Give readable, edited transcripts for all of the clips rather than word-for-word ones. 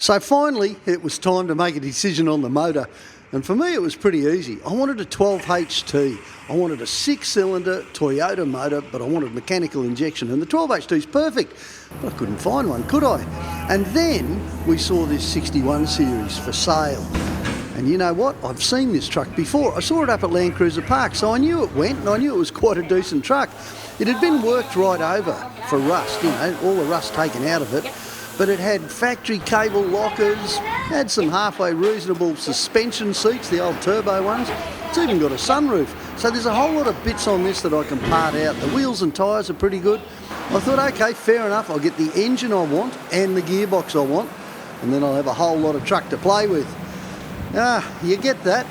So finally, it was time to make a decision on the motor. And for me, it was pretty easy. I wanted a 12HT. I wanted a 6-cylinder Toyota motor, but I wanted mechanical injection. And the 12HT is perfect, but I couldn't find one, could I? And then we saw this 61 series for sale. And you know what? I've seen this truck before. I saw it up at Land Cruiser Park, so I knew it went, and I knew it was quite a decent truck. It had been worked right over for rust, you know, all the rust taken out of it. But it had factory cable lockers, had some halfway reasonable suspension seats, the old turbo ones. It's even got a sunroof. So there's a whole lot of bits on this that I can part out. The wheels and tyres are pretty good. I thought, okay, fair enough, I'll get the engine I want and the gearbox I want, and then I'll have a whole lot of truck to play with. You get that.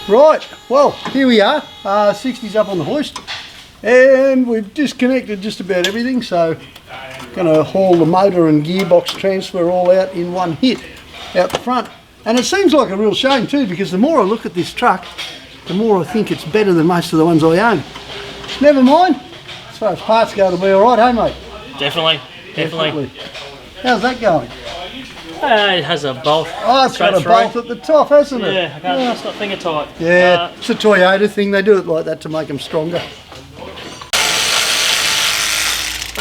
Right, well, here we are. 60's up on the hoist. And we've disconnected just about everything, so going to haul the motor and gearbox transfer all out in one hit out the front. And it seems like a real shame too, because the more I look at this truck, the more I think it's better than most of the ones I own. Never mind, as far as parts go, it'll be alright, hey mate? Definitely. How's that going? It has a bolt. Oh, it's got a bolt at the top, hasn't it? Yeah, it's not finger tight. Yeah, it's a Toyota thing, they do it like that to make them stronger.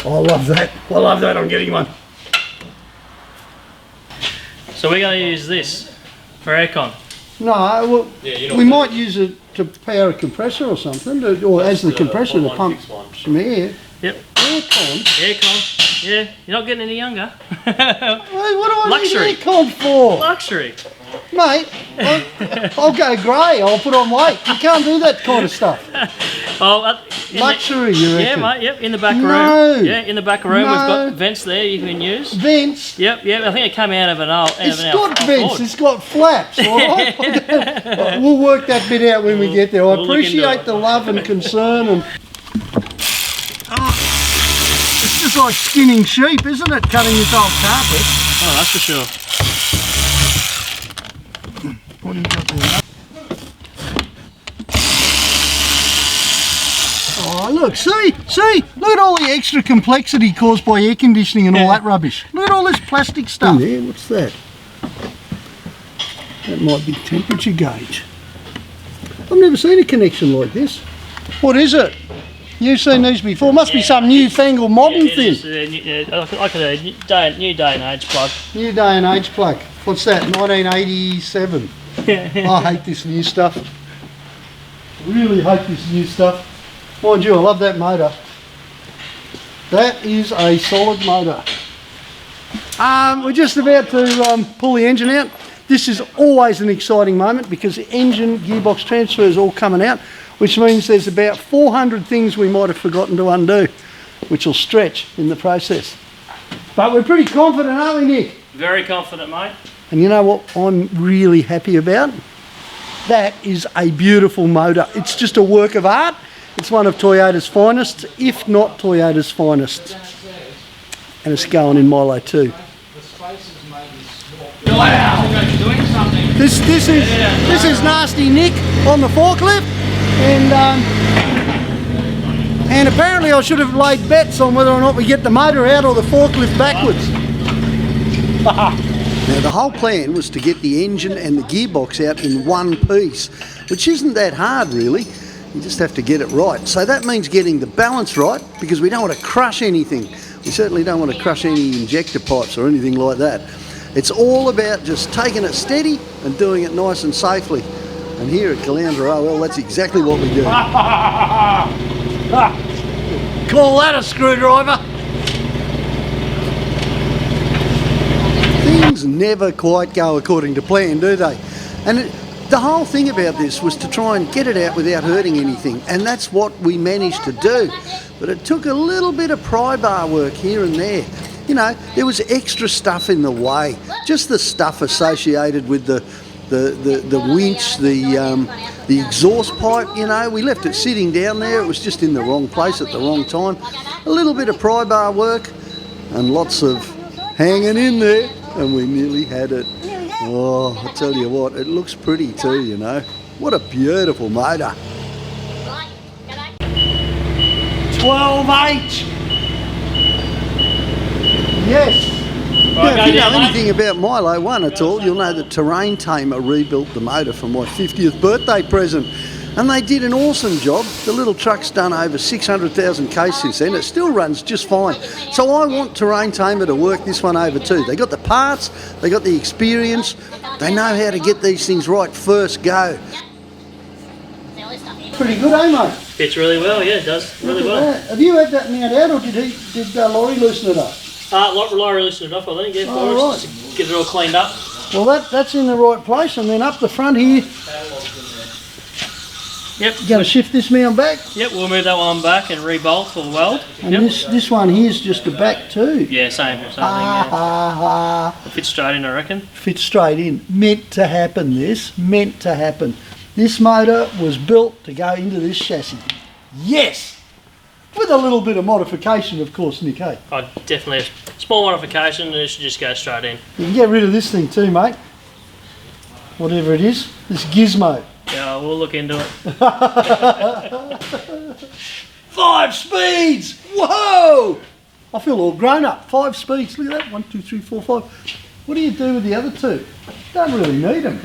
Oh, I love that. I love that, I'm getting one. So we're going to use this for aircon. No, well, we might use it to power a compressor or something, or as the compressor to pump some air. Yep. Aircon? Yeah, you're not getting any younger. What do I Luxury. need aircon for? Luxury. Mate, I'll go grey, I'll put on weight. You can't do that kind of stuff. Luxury, you reckon? Yeah, mate, yep, in the back No. room. Yeah, in the back room, No. we've got vents there you can use. Vents? Yep, I think it came out of an old... It's got vents, it's got flaps, alright? We'll work that bit out when we get there. I appreciate the love and concern. And it's just like skinning sheep, isn't it, cutting this old carpet? Oh, that's for sure. What do you got there? Oh, look, see, look at all the extra complexity caused by air conditioning and all that rubbish. Look at all this plastic stuff. Yeah, what's that? That might be temperature gauge. I've never seen a connection like this. What is it? You've seen these before. Must be some newfangled modern thing. Like a new day and age plug. New day and age plug. What's that? 1987. I hate this new stuff. Really hate this new stuff. Mind you, I love that motor. That is a solid motor. We're just about to pull the engine out. This is always an exciting moment because the engine gearbox transfer is all coming out, which means there's about 400 things we might have forgotten to undo, which will stretch in the process. But we're pretty confident, aren't we, Nick? Very confident, mate. And you know what I'm really happy about? That is a beautiful motor. It's just a work of art. It's one of Toyota's finest, if not Toyota's finest. And it's going in Milo too. Wow! This is Nasty Nick on the forklift, and apparently I should have laid bets on whether or not we get the motor out or the forklift backwards. Now the whole plan was to get the engine and the gearbox out in one piece, which isn't that hard really. You just have to get it right. So that means getting the balance right, because we don't want to crush anything. We certainly don't want to crush any injector pipes or anything like that. It's all about just taking it steady and doing it nice and safely. And here at Caloundra, well, that's exactly what we do. Call that a screwdriver. Things never quite go according to plan, do they? And the whole thing about this was to try and get it out without hurting anything, and that's what we managed to do. But it took a little bit of pry bar work here and there. You know, there was extra stuff in the way, just the stuff associated with the winch, the exhaust pipe. You know, we left it sitting down there. It was just in the wrong place at the wrong time. A little bit of pry bar work and lots of hanging in there, and we nearly had it. Oh, I tell you what, it looks pretty too, you know. What a beautiful motor. 12H. Yes. If you know anything about Milo 1 at all, you'll know that Terrain Tamer rebuilt the motor for my 50th birthday present. And they did an awesome job. The little truck's done over 600,000 k's since then. It still runs just fine. So I want Terrain Tamer to work this one over too. They got the parts, they got the experience, they know how to get these things right first go. Pretty good, eh, mate? Fits really well, yeah, it does really well. Have you had that mount out, or did Laurie loosen it up? Laurie loosened it up, I think, yeah, for Oh, us, just to get it all cleaned up. Well, that's in the right place, and then up the front here, Yep. you're going to shift this mount back, Yep, we'll move that one back and rebolt or weld. and Yep. this one here's just the back too. Yeah, same thing, It fits straight in, I reckon. Fits straight in. Meant to happen, this. Meant to happen. This motor was built to go into this chassis. Yes! With a little bit of modification, of course, Nick, hey? Oh, definitely a small modification, and it should just go straight in. You can get rid of this thing too, mate. Whatever it is. This gizmo. Yeah, we'll look into it. 5 speeds! Whoa! I feel all grown up. 5 speeds. Look at that. 1, 2, 3, 4, 5. What do you do with the other 2? Don't really need them.